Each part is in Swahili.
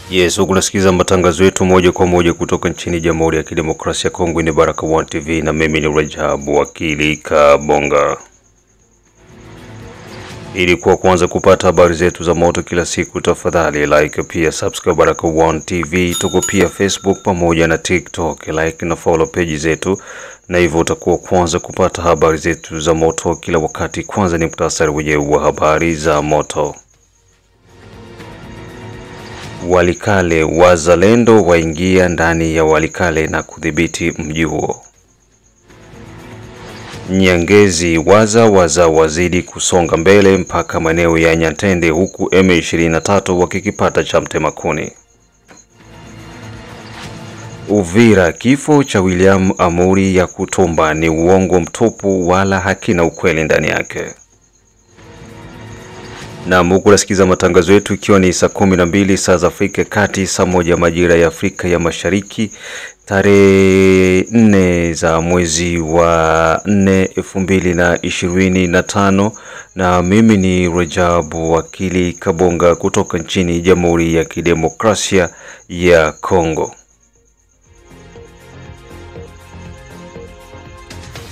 Yes, ukunasikiza matangazo yetu moja kwa moja kutoka nchini Jamhuri ya Kidemokrasia ya Kongo. Ni Baraka1 TV na mimi ni Rajab Wakili Kabonga. Ili kuanza kupata habari zetu za moto kila siku, tafadhali like pia subscribe Baraka1 TV. Tuko pia Facebook pamoja na TikTok. Like na follow page zetu, na hivyo utakuwa kwanza kupata habari zetu za moto kila wakati. Kwanza ni muhtasari wenyewe wa habari za moto. Walikale, wazalendo waingia ndani ya Walikale na kudhibiti mji huo. Nyangezi, waza wazidi kusonga mbele mpaka maeneo ya Nyantende, huku M23 wakikipata cha mtemakuni. Uvira, kifo cha William Amuri ya Kutumba ni uongo mtupu wala hakina ukweli ndani yake. Na mkunasikiza matangazo yetu ikiwa ni saa 12 saa za Afrika Kati, saa 1 majira ya Afrika ya Mashariki, tarehe 4 za mwezi wa 4 2025, na mimi ni Rajab Wakili Kabonga kutoka nchini Jamhuri ya Kidemokrasia ya Kongo.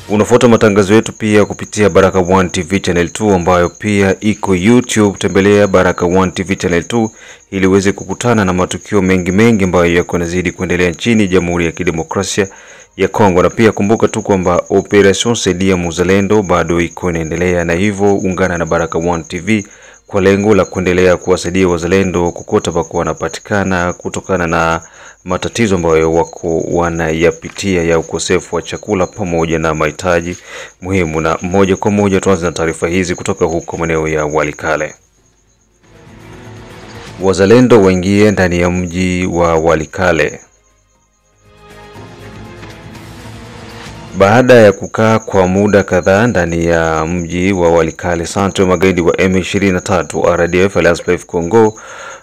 Unafuata matangazo yetu pia kupitia Baraka1 TV Channel 2 ambayo pia iko YouTube. Tembelea Baraka1 TV Channel 2 ili uweze kukutana na matukio mengi ambayo yako yanazidi kuendelea nchini Jamhuri ya Kidemokrasia ya Kongo. Na pia kumbuka tu kwamba Operation Saidia Muzalendo bado iko inaendelea, na hivyo ungana na Baraka1 TV kwa lengo la kuendelea kuwasaidia wazalendo kokota bako wanapatikana kutokana na matatizo ambayo wako wanayapitia ya ukosefu wa chakula pamoja na mahitaji muhimu. Na moja kwa moja tuanze na taarifa hizi kutoka huko maeneo ya Walikale. Wazalendo waingie ndani ya mji wa Walikale. Baada ya kukaa kwa muda kadhaa ndani ya mji wa Walikale Centre, magaidi wa M23 RDF Alliance Congo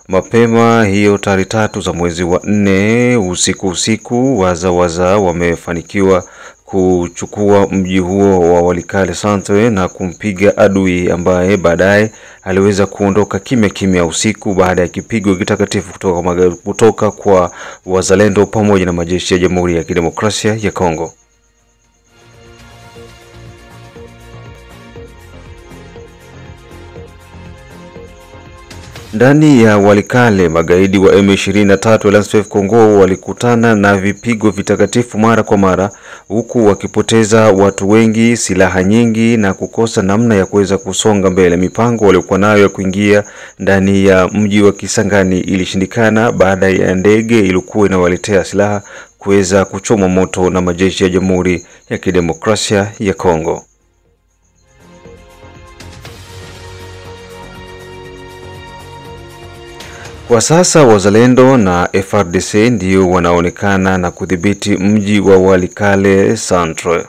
mapema hiyo tarehe 3 za mwezi wa 4 usiku waza wamefanikiwa kuchukua mji huo wa Walikale Centre na kumpiga adui ambaye baadaye aliweza kuondoka kimya usiku baada ya kipigo kitakatifu kutoka kwa wazalendo pamoja na majeshi ya Jamhuri ya Kidemokrasia ya Kongo. Ndani ya Walikale, magaidi wa M23 Alliance Congo walikutana na vipigo vitakatifu mara kwa mara, huku wakipoteza watu wengi, silaha nyingi na kukosa namna ya kuweza kusonga mbele. Mipango waliokuwa nayo ya kuingia ndani ya mji wa Kisangani ilishindikana baada ya ndege ilikuwa inawaletea silaha kuweza kuchoma moto na majeshi ya Jamhuri ya Kidemokrasia ya Kongo. Kwa sasa wazalendo na FARDC ndio wanaonekana na kudhibiti mji wa Walikale Centre.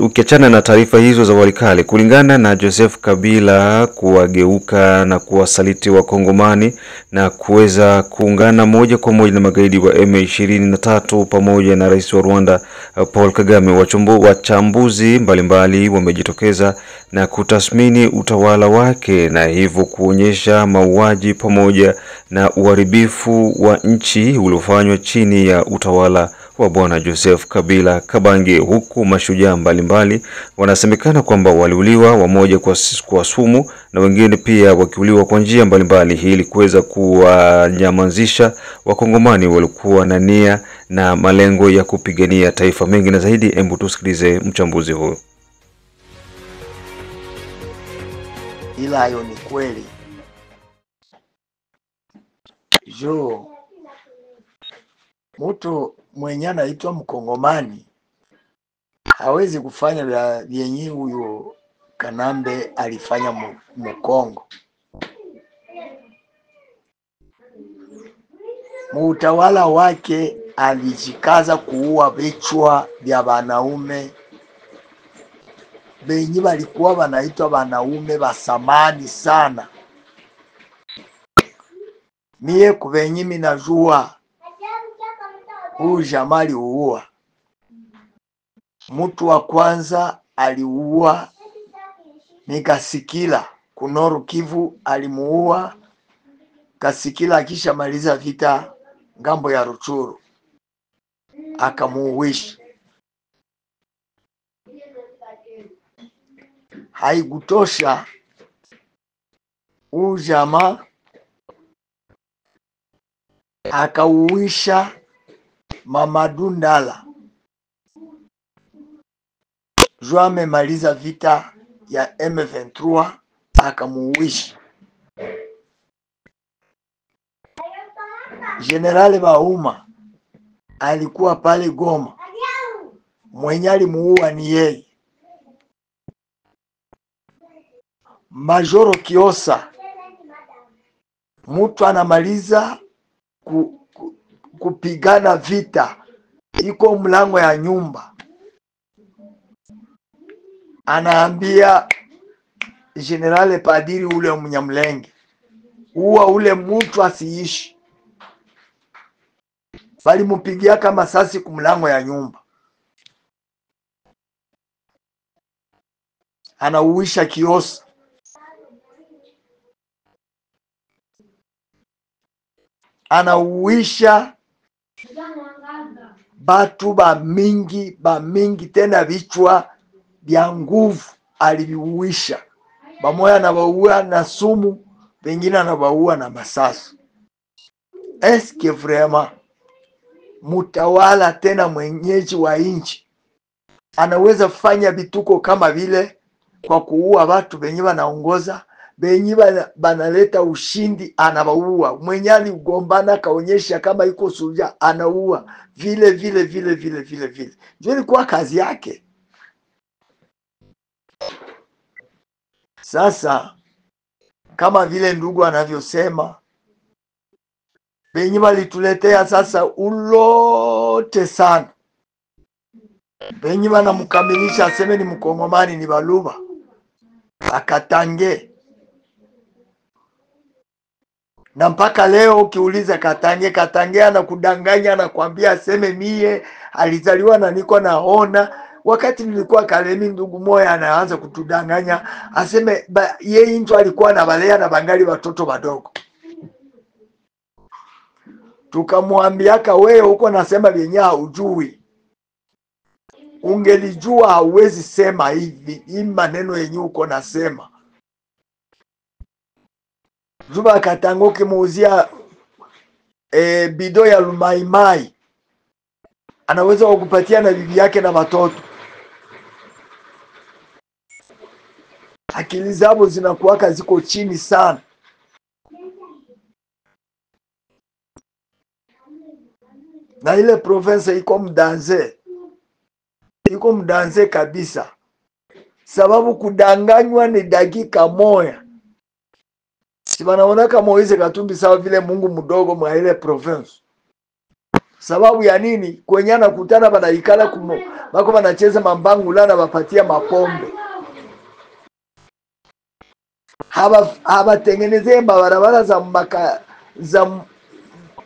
Ukiachana na taarifa hizo za Walikale, kulingana na Joseph Kabila kuwageuka na kuwasaliti wa Kongomani na kuweza kuungana moja kwa moja na magaidi wa M23 pamoja na Rais wa Rwanda Paul Kagame, wachambuzi mbalimbali wamejitokeza na kutathmini utawala wake na hivyo kuonyesha mauaji pamoja na uharibifu wa nchi uliofanywa chini ya utawala wa Bwana Joseph Kabila Kabange, huku mashujaa mbalimbali wanasemekana kwamba waliuliwa, wamoja kwa sumu na wengine pia wakiuliwa kwa njia mbalimbali ili kuweza kuwanyamazisha Wakongomani walikuwa na nia na malengo ya kupigania taifa. Mengi na zaidi, hebu tusikilize mchambuzi huyu. Ila hayo ni kweli. Mtu mwenye anaitwa Mkongomani hawezi kufanya vyenye huyo Kanambe alifanya Mkongo. Muutawala wake alijikaza kuua vichwa vya wanaume benye walikuwa wanaitwa wanaume basamani sana. Mie kubenye minajua huyu Jamali uua. Mtu wa kwanza aliua Nikasikila kunoru Kivu, alimuua Kasikila akisha maliza vita ngambo ya Ruchuru, akamuuisha. Haikutosha, huyu jamaa akauisha Mamadou Ndala juu amemaliza vita ya M23, akamuuisha. General Bauma alikuwa pale Goma, mwenye alimuua ni yeye. Majoro Kiosa, mtu anamaliza kupigana vita, iko mlango ya nyumba, anaambia General Padiri ule Mnyamlenge, uwa ule mtu asiishi. Bali mupigia kama sasi kumlango ya nyumba, anauisha Kiosa. Anauisha batu ba mingi tena vichwa vya nguvu aliviuisha. Bamoya anabaua na sumu, pengine anabaua na masasu. Eske vraiment mutawala tena mwenyeji wa inchi anaweza fanya vituko kama vile kwa kuua watu benye wanaongoza, benye banaleta ushindi, anabaua. Mwenye aligombana kaonyesha kama iko suja, anaua vile. Ndio ilikuwa kazi yake. Sasa kama vile ndugu anavyosema, benye walituletea sasa ulote sana, benye wanamkamilisha aseme ni Mkongomani ni Baluba Katange. Na mpaka leo ukiuliza Katange anakudanganya, anakuambia aseme mie alizaliwa na niko naona. Wakati nilikuwa Kalemi, ndugu moya anaanza kutudanganya aseme yeye ndio alikuwa na balea na bangali watoto wadogo. Tukamwambiaka, wewe huko nasema vyenye haujui, ungelijua hauwezi sema hivi hii maneno yenye uko nasema. Zuba Katango kimuuzia bido ya lumaimai, anaweza kukupatia na bibi yake na watoto. Akili zabo zinakuwaka ziko chini sana. Na ile province iko mdanze kabisa, sababu kudanganywa ni dakika moya. Si wanaonaka Moise Katumbi sawa vile Mungu mdogo mwa ile province. Sababu ya nini? Kwenye anakutana banaikala bako banacheza mambangu lana bapatia mapombe. Haba tengenezee barabara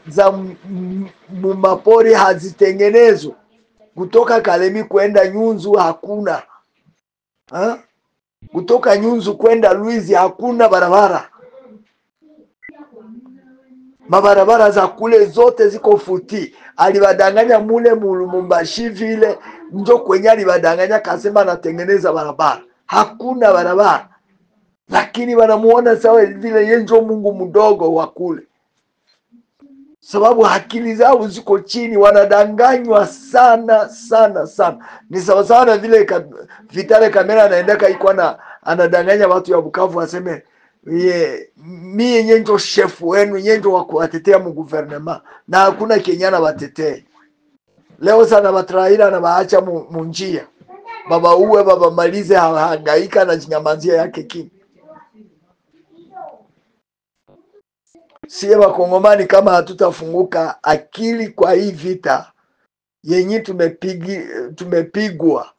za mapori hazitengenezwe. Kutoka Kalemi kwenda Nyunzu hakuna. Kutoka Nyunzu kwenda Luizi hakuna barabara. Mabarabara za kule zote ziko futi. Alibadanganya mule Lumumbashi vile, njo kwenye alibadanganya kasema anatengeneza barabara. Hakuna barabara. Lakini wanamuona sawa vile yenjo Mungu mdogo wa kule. Sababu akili zao ziko chini, wanadanganywa sana. Ni sawa sawa na vile Vitale Kamera anaendaka iko anadanganya watu ya Bukavu aseme mie nyenjo chef wenu, nyenjo wa kuwatetea mu gouvernement, na hakuna Kenyana watetee. Leo sana batraira na baacha munjia. Baba uwe baba malize hangaika na jinyamanzia yake kimi. Siye Wakongomani kama hatutafunguka akili kwa hii vita yenye tumepigwa,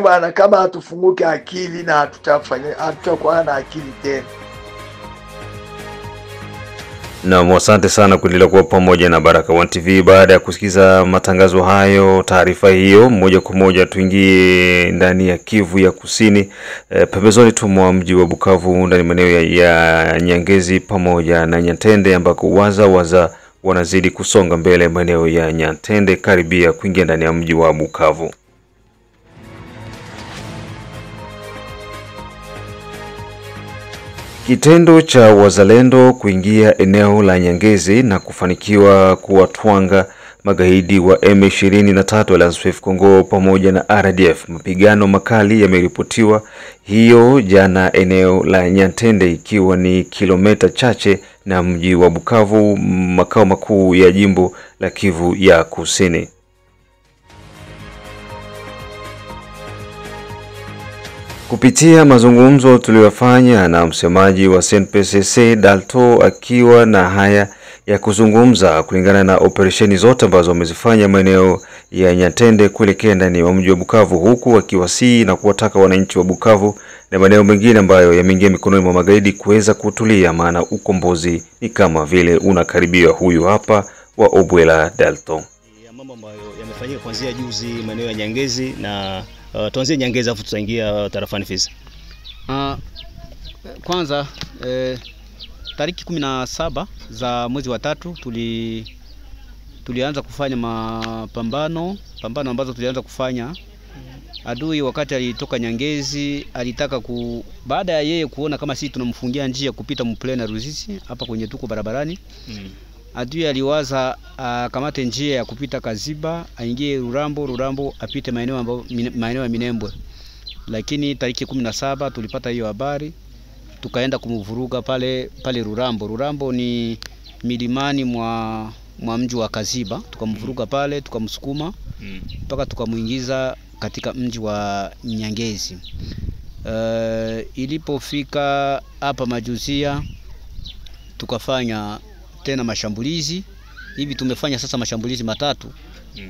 bwana, kama hatufunguke akili na hatutakuwa na akili tena. Na asante sana kuendelea kuwa pamoja na Baraka1 TV. Baada ya kusikiza matangazo hayo, taarifa hiyo, moja kwa moja tuingie ndani ya Kivu ya Kusini, pembezoni tu mwa mji wa Bukavu, ndani maeneo ya Nyangezi pamoja na Nyantende, ambako waza wanazidi kusonga mbele maeneo ya Nyantende karibia kuingia ndani ya mji wa Bukavu. Kitendo cha wazalendo kuingia eneo la Nyangezi na kufanikiwa kuwatwanga magaidi wa M23 LSF Congo pamoja na RDF. Mapigano makali yameripotiwa hiyo jana eneo la Nyantende, ikiwa ni kilomita chache na mji wa Bukavu, makao makuu ya jimbo la Kivu ya Kusini. Kupitia mazungumzo tuliyofanya na msemaji wa CNPSC Dalto, akiwa na haya ya kuzungumza kulingana na operesheni zote ambazo wamezifanya maeneo ya Nyantende kuelekea ndani ya mji wa Bukavu, huku akiwasihi na kuwataka wananchi wa Bukavu na maeneo mengine ambayo yameingia mikononi mwa magaidi kuweza kutulia, maana ukombozi ni kama vile unakaribia. Huyu hapa wa Obwela Dalto. Mambo ambayo yamefanyika kuanzia juzi maeneo ya Nyangezi, na tuanzie Nyangezi afu tutaingia tarafani Fizi. Kwanza tariki 17 za mwezi wa 3 tulianza kufanya mapambano ambazo tulianza kufanya. Adui wakati alitoka Nyangezi alitaka baada ya yeye kuona kama sisi tunamfungia njia kupita Mplena Ruzizi hapa kwenye tuko barabarani. Adui aliwaza kamate njia ya kupita Kaziba, aingie Rurambo apite maeneo ya Minembwe. Lakini tariki 17 tulipata hiyo habari, tukaenda kumvuruga pale Rurambo. Rurambo ni milimani mwa mji wa Kaziba. Tukamvuruga pale, tukamsukuma mpaka tukamuingiza katika mji wa Nyangezi. Ilipofika hapa Majuzia tukafanya tena mashambulizi. Hivi tumefanya sasa mashambulizi 3,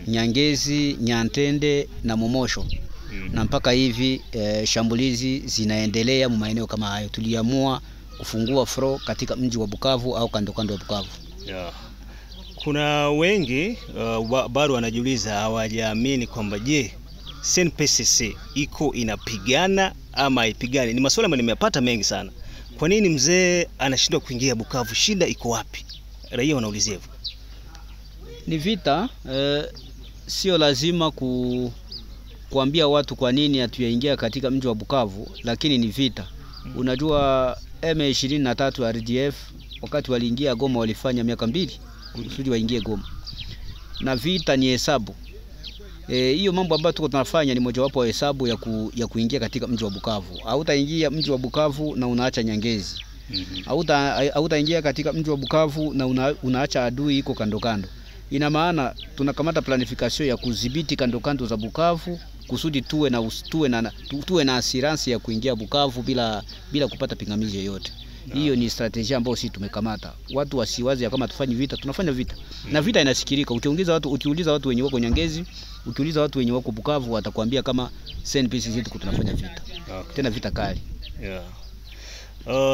Nyangezi, Nyantende na Momosho. Na mpaka hivi shambulizi zinaendelea maeneo kama hayo. Tuliamua kufungua fro katika mji wa Bukavu au kando ya Bukavu. Yeah. Kuna wengi bado wanajiuliza, hawajaamini kwamba je, CNPSC iko inapigana ama haipigani. Ni maswali ambayo nimeyapata mengi sana. Kwa nini mzee anashindwa kuingia Bukavu? Shida iko wapi? Raia wanaulizia hivyo. Ni vita, sio lazima kuambia watu kwa nini hatuyaingia katika mji wa Bukavu, lakini ni vita. Unajua M23 RDF wakati waliingia Goma walifanya miaka 2 kusudi waingie Goma. Na vita ni hesabu. Hiyo mambo ambayo tuko tunafanya ni mojawapo wa hesabu ya kuingia katika mji wa Bukavu. Hautaingia mji wa Bukavu na unaacha Nyangezi. Hautaingia katika mji wa Bukavu na unaacha adui iko kando. Ina maana tunakamata planification ya kudhibiti kando za Bukavu kusudi tuwe na assurance ya kuingia Bukavu bila kupata pingamizi yoyote. Hiyo ni strategia ambayo sisi tumekamata. Watu wasiwaze kama tufanye vita, tunafanya vita. Na vita inasikirika. Ukiuliza watu wenye wako Nyangezi, ukiuliza watu wenye wako Bukavu watakwambia kama CNPSC zetu tunafanya vita. Okay. Tena vita kali. Yeah.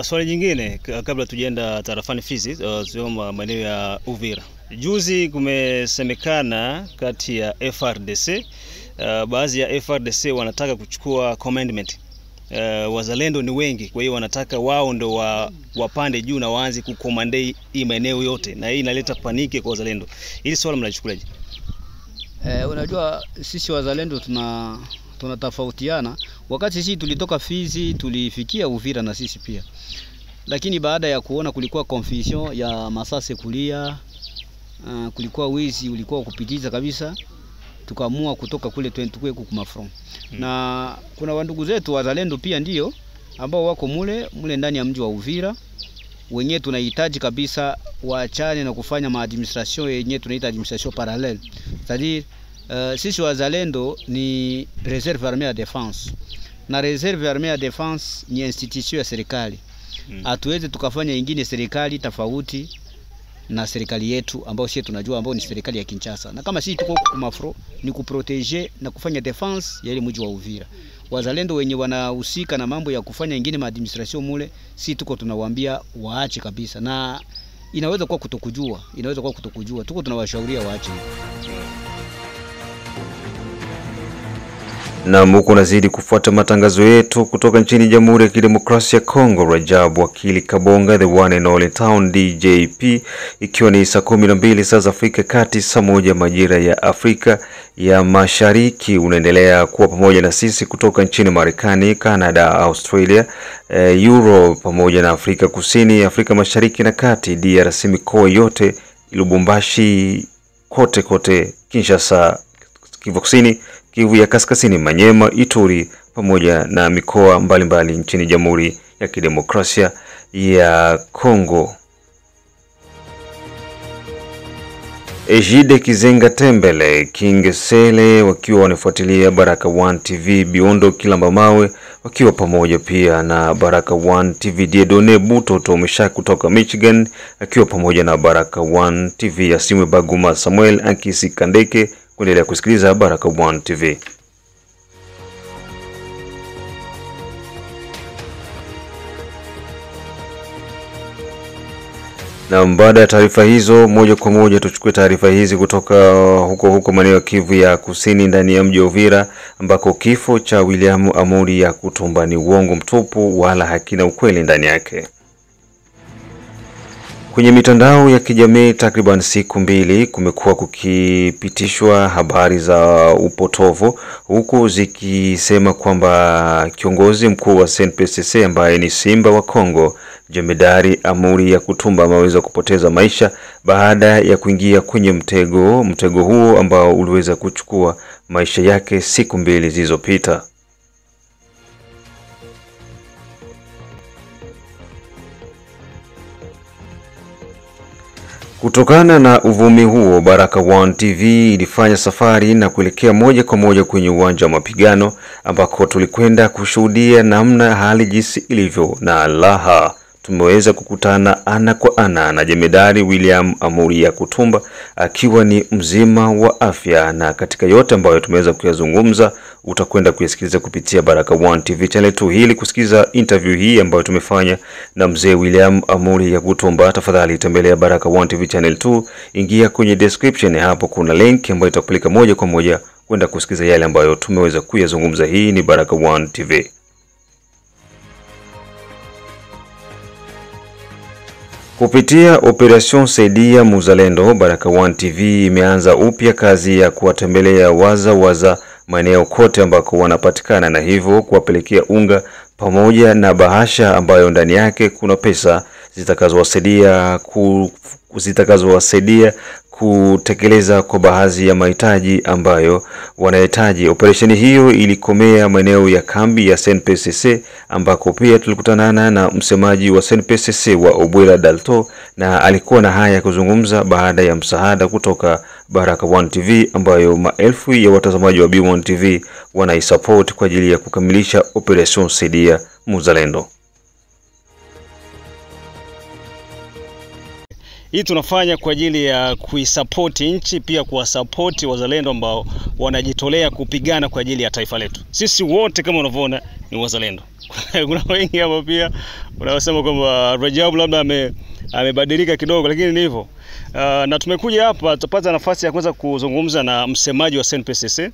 Swali jingine kabla tujaenda tarafani Fizi, sio maeneo ya Uvira. Juzi kumesemekana kati ya FRDC, baadhi ya FRDC wanataka kuchukua commandment. Wazalendo ni wengi, kwa hiyo wanataka wao ndo wapande juu na waanze kukomande hii maeneo yote, na hii inaleta paniki kwa wazalendo. Hili swala mnachukuliaje? Unajua sisi wazalendo tunatofautiana. Wakati sisi tulitoka Fizi tulifikia Uvira na sisi pia. Lakini baada ya kuona kulikuwa confusion ya masase kulia, kulikuwa wizi ulikuwa kupitiza kabisa, tukaamua kutoka kule tukue kwa front. Na kuna wandugu zetu wazalendo pia ndio ambao wako mule ndani ya mji wa Uvira. Wenyewe tunahitaji kabisa waachane na kufanya maadministration yenyewe tunaita administration parallele. C'est-à-dire sisi wazalendo ni Réserve Armée à Défense. Na Réserve Armée à Défense ni institution ya serikali. Hatuwezi tukafanya ingine serikali tofauti na serikali yetu ambao sisi tunajua ambao ni serikali ya Kinshasa. Na kama sisi tuko kwa mafro ni kuproteger na kufanya defense ya ile mji wa Uvira. Wazalendo wenye wanahusika na mambo ya kufanya ingine maadministration mule, sisi tuko tunawaambia waache kabisa. Na inaweza kuwa kutokujua. Tuko tunawashauria waache. Na huko nazidi kufuata matangazo yetu kutoka nchini Jamhuri ya Kidemokrasia ya Kongo. Rajab Wakili Kabonga, the one and only town DJP, ikiwa ni saa 12 saa za Afrika Kati, saa 1 majira ya Afrika ya Mashariki. Unaendelea kuwa pamoja na sisi kutoka nchini Marekani, Canada, Australia, Europe pamoja na Afrika Kusini, Afrika Mashariki na Kati, DRC, mikoa yote, Lubumbashi, kote, Kinshasa, Kivu Kusini, Kivu ya Kaskazini, Manyema, Ituri pamoja na mikoa mbalimbali nchini Jamhuri ya Kidemokrasia ya Kongo. Ejide Kizenga Tembele, Kingesele wakiwa wanafuatilia Baraka One TV, Biondo Kilamba Mawe wakiwa pamoja pia na Baraka One TV, Diedone Butoto Meshak kutoka Michigan akiwa pamoja na Baraka One TV, Asimwe Baguma Samuel Ankisi Kandeke kuendelea kusikiliza Baraka One TV. Na baada ya taarifa hizo, moja kwa moja tuchukue taarifa hizi kutoka huko maeneo ya Kivu ya Kusini ndani ya mji wa Uvira, ambako kifo cha William Amuri Yakutumba ni uongo mtupu wala hakina ukweli ndani yake. Kwenye mitandao ya kijamii takriban siku 2 kumekuwa kukipitishwa habari za upotovu, huku zikisema kwamba kiongozi mkuu wa SNPCC ambaye ni Simba wa Kongo, Jemedari Amuri Yakutumba, ameweza kupoteza maisha baada ya kuingia kwenye mtego huo ambao uliweza kuchukua maisha yake siku 2 zilizopita. Kutokana na uvumi huo, Baraka One TV ilifanya safari na kuelekea moja kwa moja kwenye uwanja wa mapigano, ambako tulikwenda kushuhudia namna hali jinsi ilivyo, na laha tumeweza kukutana ana kwa ana na Jemedari William Amuri Yakutumba akiwa ni mzima wa afya. Na katika yote ambayo tumeweza kuyazungumza utakwenda kuyasikiliza kupitia Baraka One TV channel 2. Hili kusikiza interview hii ambayo tumefanya na mzee William Amuri Yakutumba, tafadhali tembelea Baraka One TV channel 2, ingia kwenye description, hapo kuna link ambayo itakupeleka moja kwa moja kwenda kusikiza yale ambayo tumeweza kuyazungumza. Hii ni Baraka One TV. Kupitia Operation Saidia Muzalendo, Baraka One TV imeanza upya kazi ya kuwatembelea waza maeneo kote ambako wanapatikana, na hivyo kuwapelekea unga pamoja na bahasha ambayo ndani yake kuna pesa zitakazowasaidia kutekeleza kwa baadhi ya mahitaji ambayo wanahitaji. Operesheni hiyo ilikomea maeneo ya kambi ya SNPCC, ambako pia tulikutana na msemaji wa SNPCC wa Obwela Dalto, na alikuwa na haya kuzungumza baada ya msaada kutoka Baraka One TV ambayo maelfu ya watazamaji wa B1 TV wanaisupport kwa ajili ya kukamilisha Operation Saidia Muzalendo. Hii tunafanya kwa ajili ya kuisupport nchi, pia kuwasupport wazalendo ambao wanajitolea kupigana kwa ajili ya taifa letu. Sisi wote kama unavyoona ni wazalendo. Kuna wengi ambao pia wanasema kwamba Rajab labda amebadilika kidogo, lakini ni hivyo. Na tumekuja hapa tupata nafasi ya kuweza kuzungumza na msemaji wa SNPCC,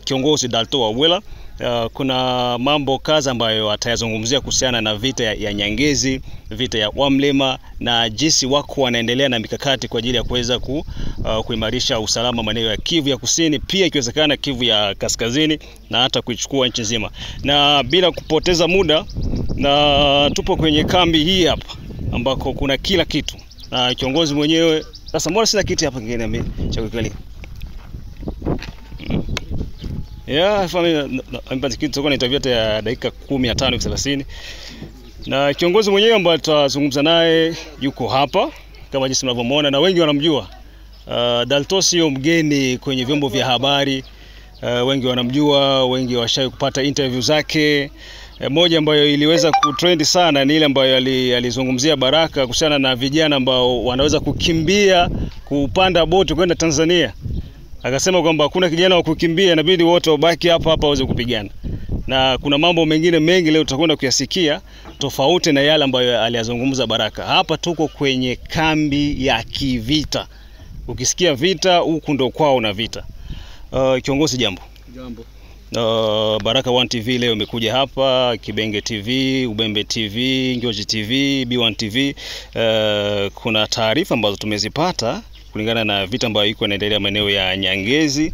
kiongozi Dalto wa Obwela. Kuna mambo kaza ambayo atayazungumzia kuhusiana na vita ya Nyangezi, vita ya Wamlema, na jinsi wako wanaendelea na mikakati kwa ajili ya kuweza kuimarisha usalama maeneo ya Kivu ya Kusini, pia ikiwezekana Kivu ya Kaskazini, na hata kuichukua nchi nzima. Na bila kupoteza muda, na tupo kwenye kambi hii hapa ambako kuna kila kitu, na kiongozi mwenyewe. Sasa mbona sina kiti hapa kingine mimi cha kukalia? Mpati kitu tokona interview ya dakika 15-30. Na kiongozi mwenyewe ambaye tutazungumza naye yuko hapa kama jinsi mnavyomuona, na wengi wanamjua. Dalto sio mgeni kwenye vyombo vya habari. Wengi wanamjua, wengi washawahi kupata interview zake. Moja ambayo iliweza kutrend sana ni ile ambayo alizungumzia Baraka kuhusiana na vijana ambao wanaweza kukimbia kupanda boti kwenda Tanzania. Akasema kwamba hakuna kijana wa kukimbia, inabidi wote wabaki hapa waweze kupigana. na kuna mambo mengine mengi leo tutakwenda kuyasikia tofauti na yale ambayo aliyazungumza Baraka. Hapa tuko kwenye kambi ya kivita. Ukisikia vita, huku ndo kwao na vita. Kiongozi, jambo. Jambo. Baraka One TV leo imekuja hapa, Kibenge TV, Ubembe TV, Ngyoji TV, B1 TV. Kuna taarifa ambazo tumezipata kulingana na vita ambayo iko inaendelea maeneo ya Nyangezi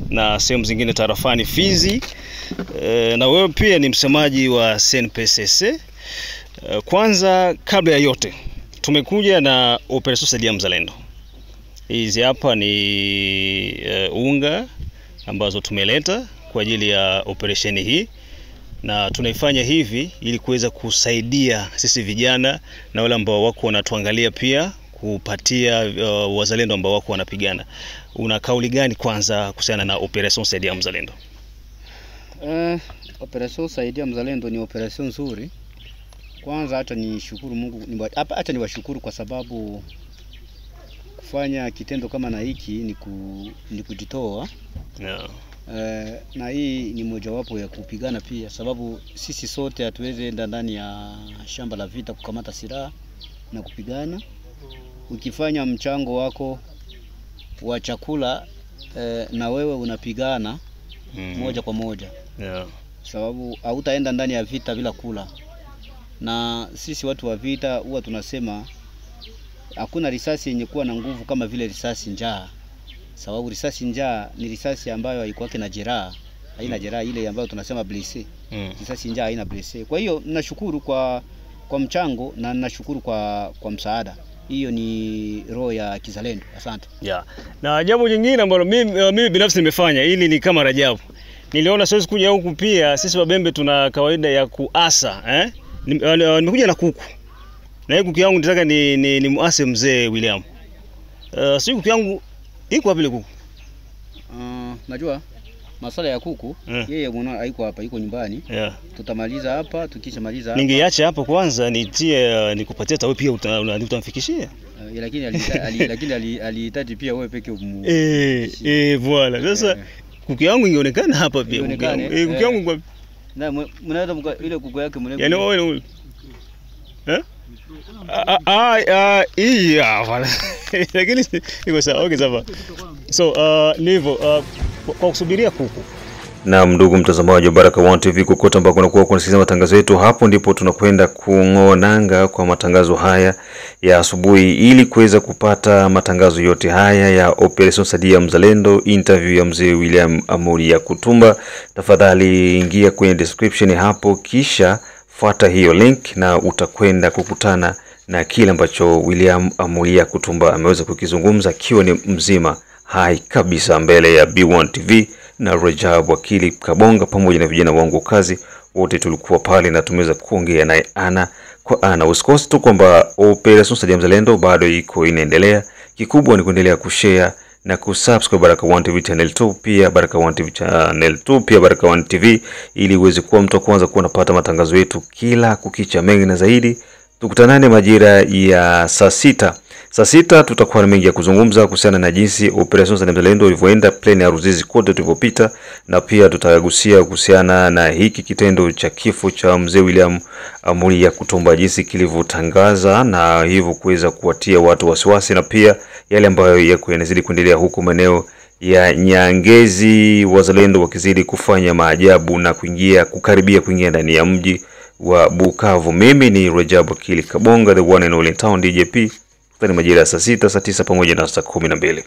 na sehemu zingine tarafani Fizi. Na wewe pia ni msemaji wa CNPSC. Kwanza kabla ya yote, tumekuja na Operation Saidia Mzalendo. Hizi hapa ni unga ambazo tumeleta kwa ajili ya operesheni hii, na tunaifanya hivi ili kuweza kusaidia sisi vijana na wale ambao wako wanatuangalia pia kupatia wazalendo ambao wako wanapigana. Una kauli gani kwanza kuhusiana na Operation Saidia Mzalendo? Operation Saidia Mzalendo ni operation nzuri. Kwanza hata nishukuru Mungu, hata niwashukuru kwa sababu kufanya kitendo kama na hiki ni kujitoa. Yeah. Na hii ni mojawapo ya kupigana pia, sababu sisi sote hatuwezi enda ndani ya shamba la vita kukamata silaha na kupigana. Ukifanya mchango wako wa chakula na wewe unapigana moja kwa moja. Yeah. Sababu hautaenda ndani ya vita bila kula. Na sisi watu wa vita huwa tunasema hakuna risasi yenye kuwa na nguvu kama vile risasi njaa. Sababu risasi njaa ni risasi ambayo haikuwake na jeraha, haina jeraha ile ambayo tunasema blessé. Risasi njaa haina blessé. Kwa hiyo ninashukuru kwa mchango na ninashukuru kwa msaada. Hiyo ni roho ya kizalendo. Asante. Yeah. Na jambo jingine ambalo mimi binafsi nimefanya, ili ni kama Rajabu. Niliona siwezi kuja huku pia, sisi Wabembe tuna kawaida ya kuasa, nimekuja na kuku. Na hii kuku yangu nataka ni muase mzee William. Si kuku yangu iko wapi ile kuku? Najua masuala ya kuku, yeye mwana haiko hapa, iko nyumbani. Yeah. Tutamaliza hapa, tukishamaliza hapa. Ningeacha hapo kwanza nitie nikupatie tawe pia utamfikishia. Lakini alihitaji pia wewe peke Voilà. Sasa kuku yangu ingeonekana hapa pia. Kuku yangu kwa na mnaenda ile kuku yake mnaenda. Yaani wewe voilà. Lakini iko sawa. Okay, sawa. So Livo kwa kusubiria kuku. Na ndugu mtazamaji wa Baraka One TV kokote ambako unakuwa kusikiliza matangazo yetu, hapo ndipo tunakwenda kung'oa nanga kwa matangazo haya ya asubuhi. Ili kuweza kupata matangazo yote haya ya Operation Saidia Mzalendo, interview ya mzee William Amuri Yakutumba, tafadhali ingia kwenye description hapo, kisha fuata hiyo link na utakwenda kukutana na kile ambacho William Amuri Yakutumba ameweza kukizungumza akiwa ni mzima hai kabisa mbele ya B1 TV na Rajab Wakili Kabonga pamoja na vijana wangu kazi wote tulikuwa pale na tumeweza kuongea naye ana kwa ana. Usikose tu kwamba Operation Saidia Mzalendo bado iko inaendelea. Kikubwa ni kuendelea kushare na kusubscribe Baraka One TV channel 2, pia Baraka One TV channel 2, pia Baraka One TV, ili uweze kuwa mtu wa kwanza kuwa unapata matangazo yetu kila kukicha. Mengi na zaidi tukutanane majira ya saa 6. Saa 6 tutakuwa na mengi ya kuzungumza kuhusiana na jinsi Operation Saidia Mzalendo ilivyoenda, plan ya Ruzizi kote tulivyopita, na pia tutagusia kuhusiana na hiki kitendo cha kifo cha mzee William Amuri Yakutumba, jinsi kilivyotangaza na hivyo kuweza kuwatia watu wasiwasi, na pia yale ambayo yako yanazidi kuendelea huko maeneo ya Nyangezi, wazalendo wakizidi kufanya maajabu na kukaribia kuingia ndani ya mji wa Bukavu. Mimi ni Rajab Wakili Kabonga, the one and only town DJP. Tani majira saa 6, saa 9 pamoja na saa 12.